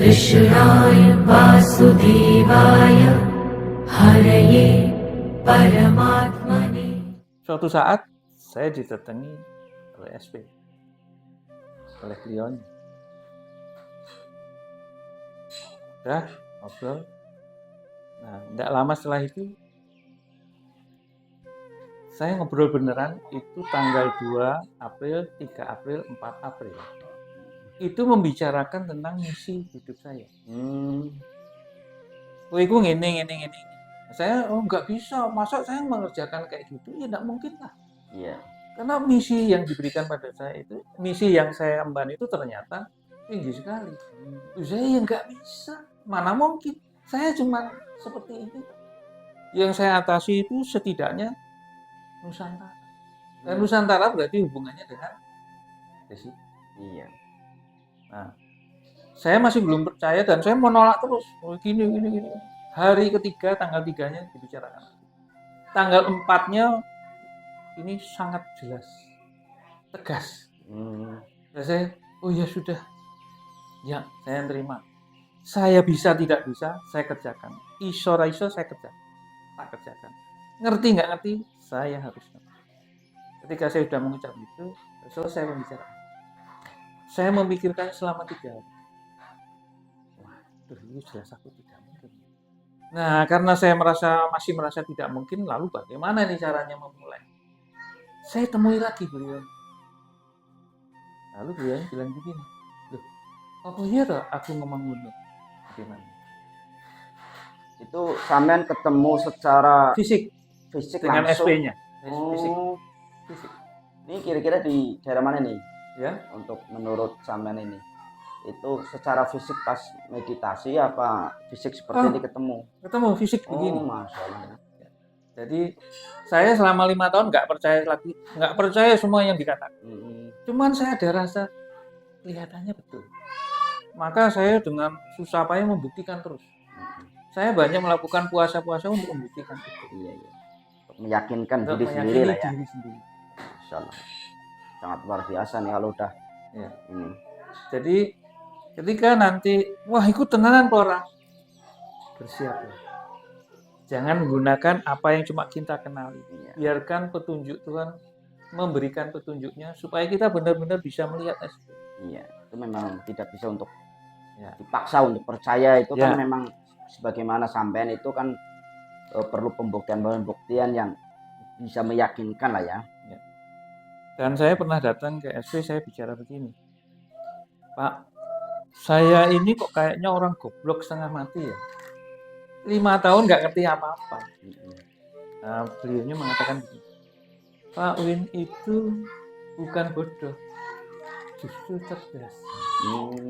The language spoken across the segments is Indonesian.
कृष्णाय वासुदेवाय हरये परमात्मने. Suatu saat saya didatangi oleh SP, oleh beliaunya. Udah ngobrol. Nah, tidak lama setelah itu saya ngobrol beneran itu tanggal 2 April, 3 April, 4 April. Itu membicarakan tentang misi hidup saya. Iku ngene. Saya nggak bisa, masa saya mengerjakan kayak gitu? Ya nggak mungkin lah. Iya. Karena misi yang diberikan pada saya itu, misi yang saya emban itu ternyata tinggi sekali. Saya yang nggak bisa, mana mungkin. Saya cuma seperti ini. Yang saya atasi itu setidaknya Nusantara. Dan Nusantara berarti hubungannya dengan Desi. Iya. Nah, saya masih belum percaya dan saya menolak terus. Oh, gini. Hari ketiga, tanggal 3-nya dibicarakan. Tanggal 4-nya ini sangat jelas, tegas. Dan saya, oh ya sudah, ya saya terima. Saya bisa tidak bisa, saya kerjakan. Iso saya kerjakan, tak kerjakan. Ngerti nggak ngerti, saya harus ngerti. Ketika saya sudah mengucap itu, selesai pembicaraan. Saya memikirkan selama 3 hari. Waduh, ini jelas aku tidak mungkin. Nah, karena saya masih merasa tidak mungkin, lalu bagaimana nih caranya memulai? Saya temui lagi beliau. Lalu beliau bilang begini, loh, apa iya toh aku ngomong ngono? Gimana? Itu sampean ketemu secara Fisik dengan langsung. SP-nya. Fisik. Ini kira-kira di daerah mana nih? Ya. Untuk menurut sampean ini. Itu secara fisik pas meditasi apa fisik seperti ini ketemu? Ketemu fisik begini. Masya Allah. Jadi saya selama 5 tahun nggak percaya semua yang dikatakan. Cuman saya ada rasa kelihatannya betul. Maka saya dengan susah payah membuktikan terus. Saya banyak melakukan puasa-puasa untuk membuktikan itu. Iya. Untuk meyakinkan diri sendiri lah ya. Masya Allah. Sangat luar biasa nih kalau udah. Ya. Jadi ketika nanti, wah ikut tenanan orang, bersiap ya. Jangan menggunakan apa yang cuma kita kenali. Biarkan petunjuk Tuhan memberikan petunjuknya supaya kita benar-benar bisa melihat SP. Iya, itu memang tidak bisa untuk dipaksa untuk percaya itu kan memang sebagaimana sampean itu kan perlu pembuktian yang bisa meyakinkan lah ya. Dan saya pernah datang ke SP, saya bicara begini, Pak, saya ini kok kayaknya orang goblok setengah mati ya. 5 tahun nggak ngerti apa-apa. Nah, beliaunya mengatakan begini, Pak Win itu bukan bodoh, justru cerdas.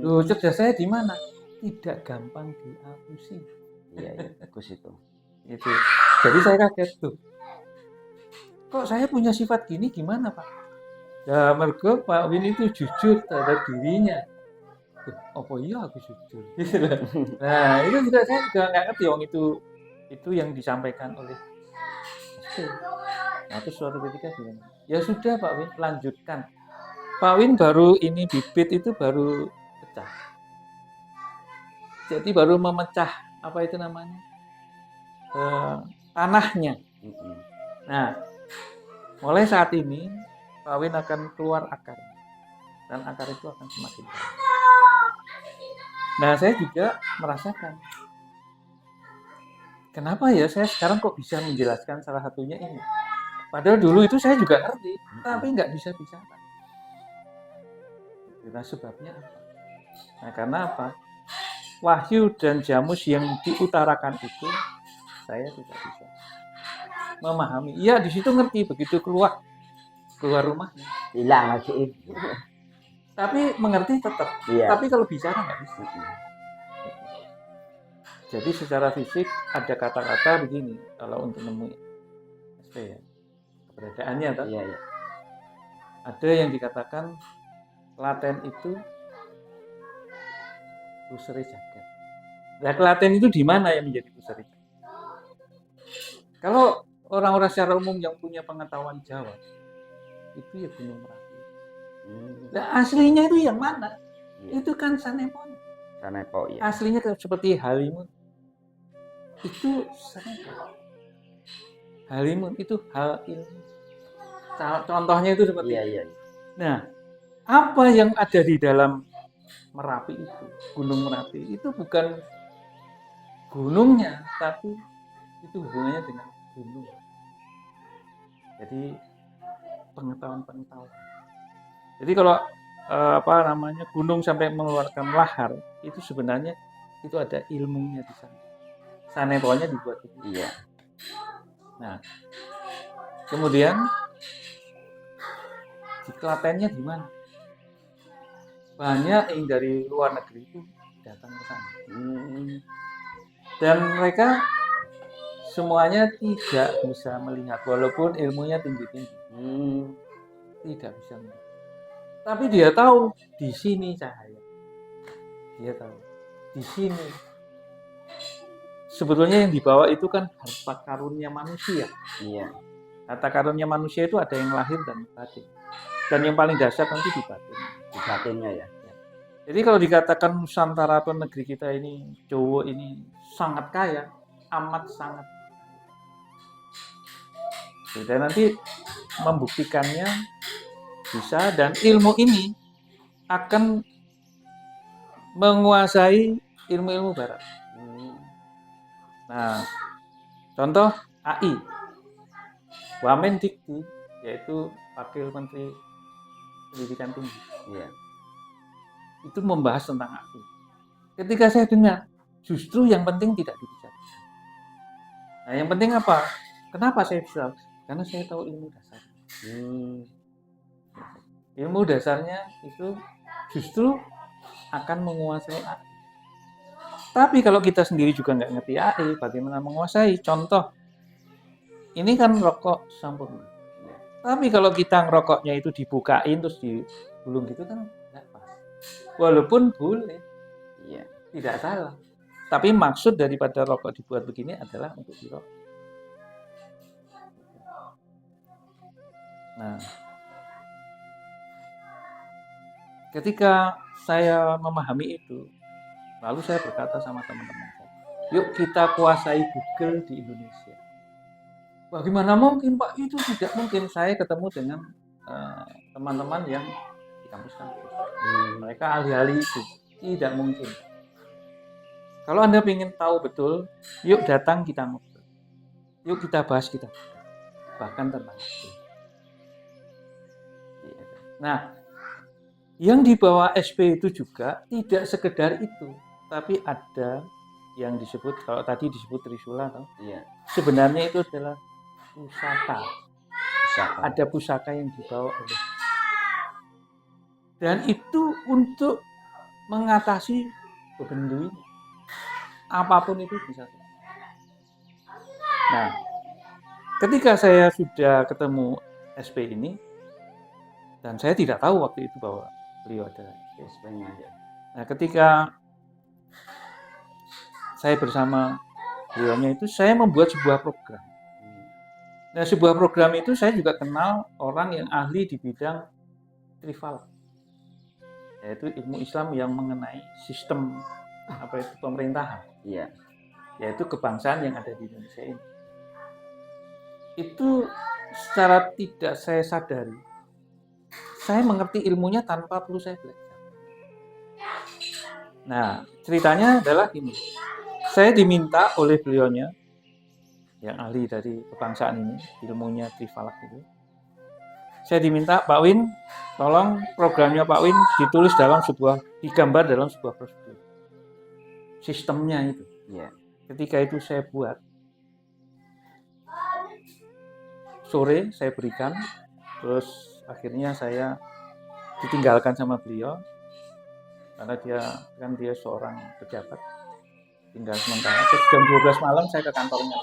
Loh, cerdas saya di mana? Tidak gampang dihapusi. Iya, bagus itu. Itu. Jadi saya kaget tuh. Kok saya punya sifat gini gimana Pak? Ya mergo Pak Win itu jujur terhadap dirinya. Apa iya aku jujur? Nah itu juga saya juga nggak ngerti itu yang disampaikan oleh SP. Nah terus suatu ketika bilang, ya sudah Pak Win lanjutkan. Pak Win baru ini bibit itu baru pecah. Jadi baru memecah apa itu namanya tanahnya. Nah mulai saat ini Pak Win akan keluar akar dan akar itu akan semakin baik. Nah, saya juga merasakan. Kenapa ya saya sekarang kok bisa menjelaskan salah satunya ini? Padahal dulu itu saya juga ngerti, tapi nggak bisa bicara. Nah, sebabnya apa? Nah, karena apa? Wahyu dan Jamus yang diutarakan itu, saya tidak bisa memahami. Iya, di situ ngerti, begitu keluar rumahnya. Hilang lagi. Tapi mengerti tetap. Iya. Tapi kalau bicara nggak bisa. Jadi secara fisik ada kata-kata begini kalau untuk menemui SP ya, keberadaannya atau Iya. ada yang dikatakan Klaten itu puseri jagat. Nah, Klaten itu di mana yang menjadi puseri jagat? Kalau orang-orang secara umum yang punya pengetahuan Jawa itu ya Gunung Merapi. Nah, aslinya itu yang mana? Itu kan Sanemon. Sanepo ya. Aslinya seperti halimun. Itu sanepo. Halimun itu hal ilmu. Contohnya itu seperti Iya, itu. iya. Nah, apa yang ada di dalam Merapi itu, Gunung Merapi itu bukan gunungnya, tapi itu hubungannya dengan gunung. Jadi pengetahuan. Jadi kalau gunung sampai mengeluarkan lahar itu sebenarnya itu ada ilmunya di sana. Saneponya dibuat begitu. Iya. Nah, kemudian di Klatennya di mana? Banyak yang dari luar negeri itu datang ke sana. Dan mereka semuanya tidak bisa melihat walaupun ilmunya tinggi-tinggi. Tidak bisa melihat. Tapi dia tahu di sini cahaya. Dia tahu di sini. Sebetulnya yang dibawa itu kan harta karunnya manusia. Iya. Harta karunnya manusia itu ada yang lahir dan batin. Dan yang paling dasar nanti di batin. Di batinnya ya. Jadi kalau dikatakan Nusantara atau negeri kita ini, Jawa ini sangat kaya, amat sangat. Dan nanti membuktikannya bisa, dan ilmu ini akan menguasai ilmu-ilmu barat. Nah, contoh AI, Wamendikti, yaitu Wakil Menteri Pendidikan Tinggi. Iya. Itu membahas tentang AI. Ketika saya dengar, justru yang penting tidak dibicarakan. Nah, yang penting apa? Kenapa saya bisa? Karena saya tahu ilmu dasar. Ilmu dasarnya itu justru akan menguasai AI. Tapi kalau kita sendiri juga nggak ngerti AI, bagaimana menguasai? Contoh, ini kan rokok sampurna. Tapi kalau kita ngerokoknya itu dibukain terus digulung gitu kan nggak pas. Walaupun boleh, Iya. tidak salah. Tapi maksud daripada rokok dibuat begini adalah untuk dirokok. Nah, ketika saya memahami itu, lalu saya berkata sama teman-teman saya, yuk kita kuasai Google di Indonesia. Bagaimana mungkin Pak? Itu tidak mungkin. Saya ketemu dengan teman-teman yang di kampus-kampus. Mereka ahli-ahli itu. Tidak mungkin. Kalau Anda ingin tahu betul, yuk datang kita ngobrol. Yuk kita bahas kita. Bahkan tentang itu. Nah, yang dibawa SP itu juga tidak sekedar itu, tapi ada yang disebut, kalau tadi disebut Trisula, Iya. sebenarnya itu adalah pusaka. Pusaka. Ada pusaka yang dibawa oleh, dan itu untuk mengatasi beban duit. Apapun itu bisa. Nah, ketika saya sudah ketemu SP ini, dan saya tidak tahu waktu itu bahwa beliau adalah SP-nya. Nah, ketika saya bersama beliaunya itu, saya membuat sebuah program. Nah, sebuah program itu saya juga kenal orang yang ahli di bidang trifalak, yaitu ilmu Islam yang mengenai sistem pemerintahan. Iya. Yaitu kebangsaan yang ada di Indonesia ini. Itu secara tidak saya sadari, saya mengerti ilmunya tanpa perlu saya belajar. Nah, ceritanya adalah ini. Saya diminta oleh beliaunya, yang ahli dari kebangsaan ini, ilmunya trifalak itu. Saya diminta, Pak Win, tolong programnya Pak Win digambar dalam sebuah prosedur. Sistemnya itu. Iya. Ketika itu saya buat. Sore saya berikan, terus akhirnya saya ditinggalkan sama beliau karena dia seorang pejabat, tinggal sementara. Terus jam 12 malam saya ke kantornya,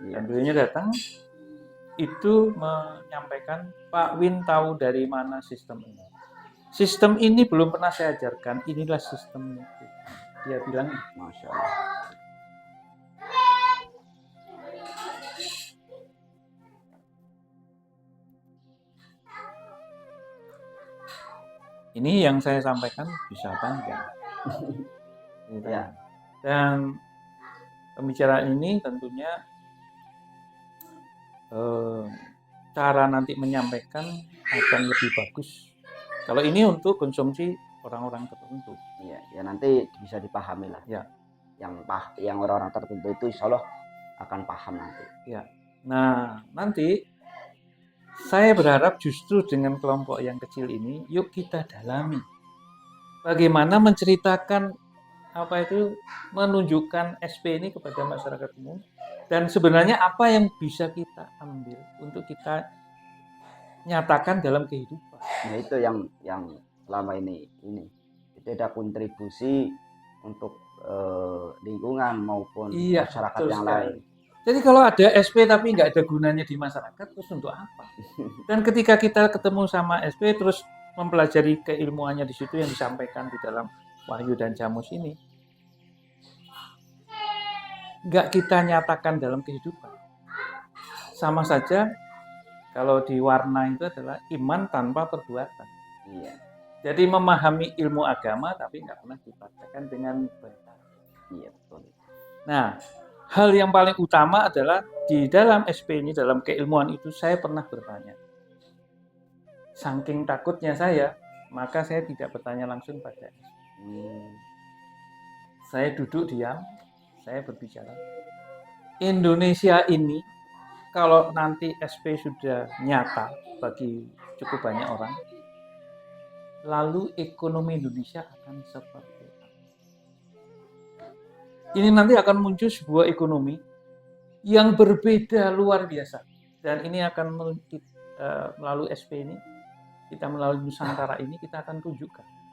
dan beliaunya datang, itu menyampaikan, Pak Win tahu dari mana sistem ini? Sistem ini belum pernah saya ajarkan, inilah sistemnya. Dia bilang, Masya Allah. Ini yang saya sampaikan bisa panjang. Gitu. Ya. Dan pembicaraan ini tentunya cara nanti menyampaikan akan lebih bagus. Kalau ini untuk konsumsi orang-orang tertentu. Iya, ya nanti bisa dipahami lah. Ya. Yang orang-orang tertentu itu insya Allah akan paham nanti. Ya. Nah, nanti saya berharap justru dengan kelompok yang kecil ini, yuk kita dalami. Bagaimana menceritakan menunjukkan SP ini kepada masyarakat umum, dan sebenarnya apa yang bisa kita ambil untuk kita nyatakan dalam kehidupan. Nah itu yang selama ini itu ada kontribusi untuk lingkungan maupun masyarakat yang lain. Jadi kalau ada SP tapi nggak ada gunanya di masyarakat, terus untuk apa? Dan ketika kita ketemu sama SP terus mempelajari keilmuannya di situ yang disampaikan di dalam Wahyu dan Camus ini, nggak kita nyatakan dalam kehidupan. Sama saja kalau di warna itu adalah iman tanpa perbuatan. Iya. Jadi memahami ilmu agama tapi nggak pernah dipraktekkan dengan benar. Iya betul. Nah, hal yang paling utama adalah di dalam SP ini, dalam keilmuan itu saya pernah bertanya. Saking takutnya saya, maka saya tidak bertanya langsung pada SP. Saya duduk diam, saya berbicara. Indonesia ini, kalau nanti SP sudah nyata bagi cukup banyak orang, lalu ekonomi Indonesia akan seperti apa? Ini nanti akan muncul sebuah ekonomi yang berbeda luar biasa. Dan ini akan melalui SP ini, kita melalui Nusantara ini, kita akan tunjukkan.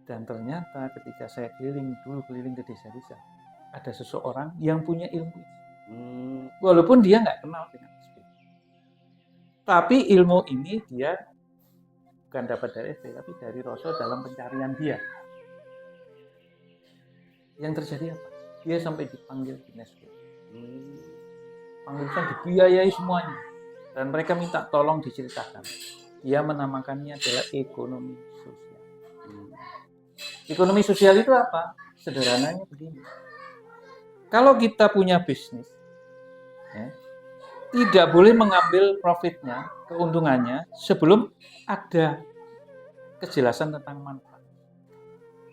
Dan ternyata ketika saya keliling ke desa-desa, ada seseorang yang punya ilmu. Walaupun dia nggak kenal dengan SP. Tapi ilmu ini dia bukan dapat dari SP, tapi dari Rasul dalam pencarian dia. Yang terjadi apa? Dia sampai dipanggil UNESCO. Panggilan dibiayai semuanya. Dan mereka minta tolong diceritakan. Dia menamakannya adalah ekonomi sosial. Ekonomi sosial itu apa? Sederhananya begini. Kalau kita punya bisnis, ya, tidak boleh mengambil profitnya, keuntungannya, sebelum ada kejelasan tentang manfaat.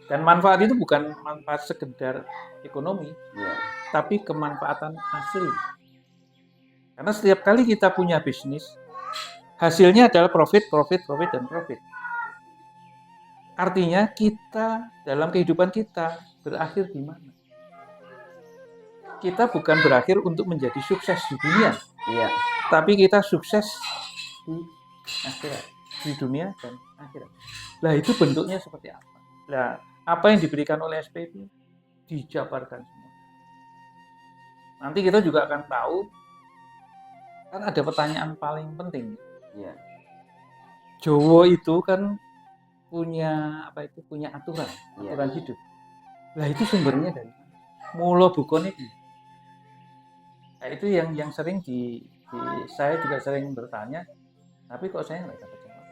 Dan manfaat itu bukan manfaat sekedar ekonomi, tapi kemanfaatan asli. Karena setiap kali kita punya bisnis, hasilnya adalah profit. Artinya kita dalam kehidupan kita berakhir di mana? Kita bukan berakhir untuk menjadi sukses di dunia, tapi kita sukses di akhirat, di dunia dan akhirat. Nah itu bentuknya seperti apa? Nah apa yang diberikan oleh SP itu dijabarkan semua. Nanti kita juga akan tahu, kan ada pertanyaan paling penting. Jawa itu kan punya aturan hidup. Lah itu sumbernya dari mula bukone iki. Nah, itu yang sering saya juga sering bertanya, tapi kok saya nggak dapat jawab.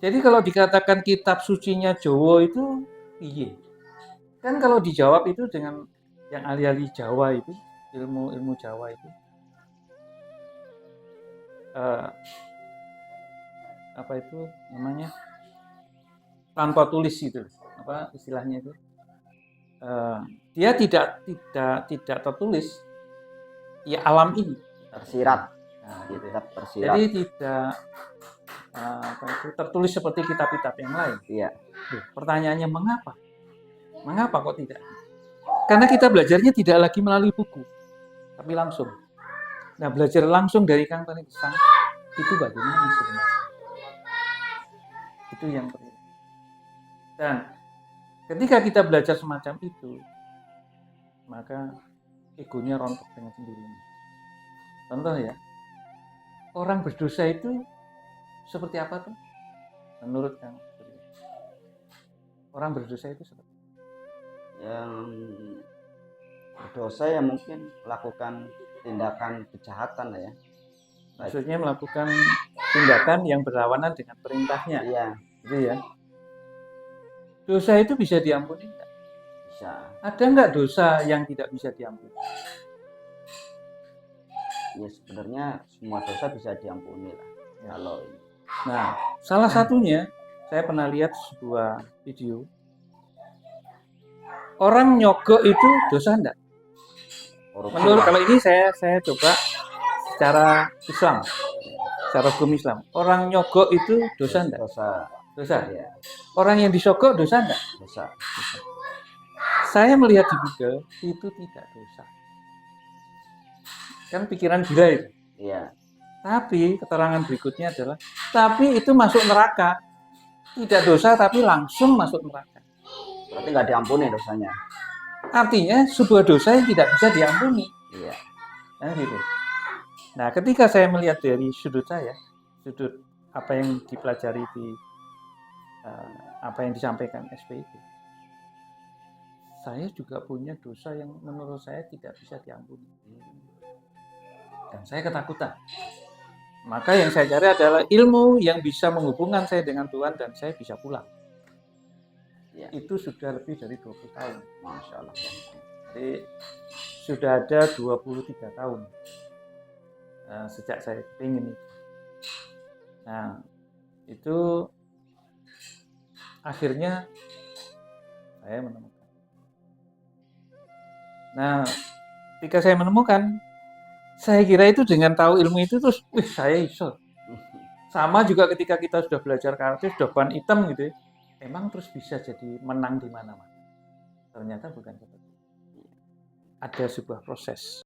Jadi kalau dikatakan kitab sucinya Jawa itu iya. Kan kalau dijawab itu dengan yang ahli-ahli Jawa itu, ilmu Jawa itu apa itu namanya, tanpa tulis itu, apa istilahnya itu, dia tidak tertulis, ya alam ini tersirat. Nah, gitu. Tersirat. Jadi tidak tertulis seperti kitab-kitab yang lain. Pertanyaannya mengapa kok tidak? Karena kita belajarnya tidak lagi melalui buku, tapi langsung. Nah, belajar langsung dari Kang Tani Gesang itu bagaimana sebenarnya? Itu yang perlu. Dan ketika kita belajar semacam itu, maka egonya rontok dengan sendirinya. Contoh ya, orang berdosa itu seperti apa tuh? Menurut Kang, orang berdosa itu seperti apa? Yang berdosa ya mungkin melakukan tindakan kejahatan ya. Maksudnya melakukan tindakan yang berlawanan dengan perintahnya, Iya, gitu ya. Dosa itu bisa diampuni nggak? bisa. Ada nggak dosa yang tidak bisa diampuni? Ya sebenarnya semua dosa bisa diampuni lah. Kalau ini. Nah, salah satunya saya pernah lihat sebuah video. Orang nyogok itu dosa enggak? Korupsi Menurut lah. kalau ini saya coba secara Islam, secara hukum Islam. Orang nyogok itu dosa enggak? Dosa. Dosa. Ya, Orang yang disogok dosa enggak? dosa. Saya melihat di Google itu tidak dosa. Kan pikiran gila itu. Iya, Tapi keterangan berikutnya adalah, tapi itu masuk neraka. Tidak dosa tapi langsung masuk neraka. berarti nggak diampuni dosanya. Artinya sebuah dosa yang tidak bisa diampuni. Iya, Nah, gitu. Nah, ketika saya melihat dari sudut saya, sudut apa yang dipelajari di apa yang disampaikan SP itu, saya juga punya dosa yang menurut saya tidak bisa diampuni. Dan saya ketakutan. Maka yang saya cari adalah ilmu yang bisa menghubungkan saya dengan Tuhan dan saya bisa pulang. iya. Itu sudah lebih dari 20 tahun. Masya Allah. Jadi sudah ada 23 tahun sejak saya ingin itu. Nah, itu akhirnya saya menemukan. Nah, ketika saya menemukan, saya kira itu dengan tahu ilmu itu terus, wih saya iso. Sama juga ketika kita sudah belajar karate, sudah ban hitam gitu ya, emang terus bisa jadi menang di mana-mana. Ternyata bukan seperti itu. Ada sebuah proses.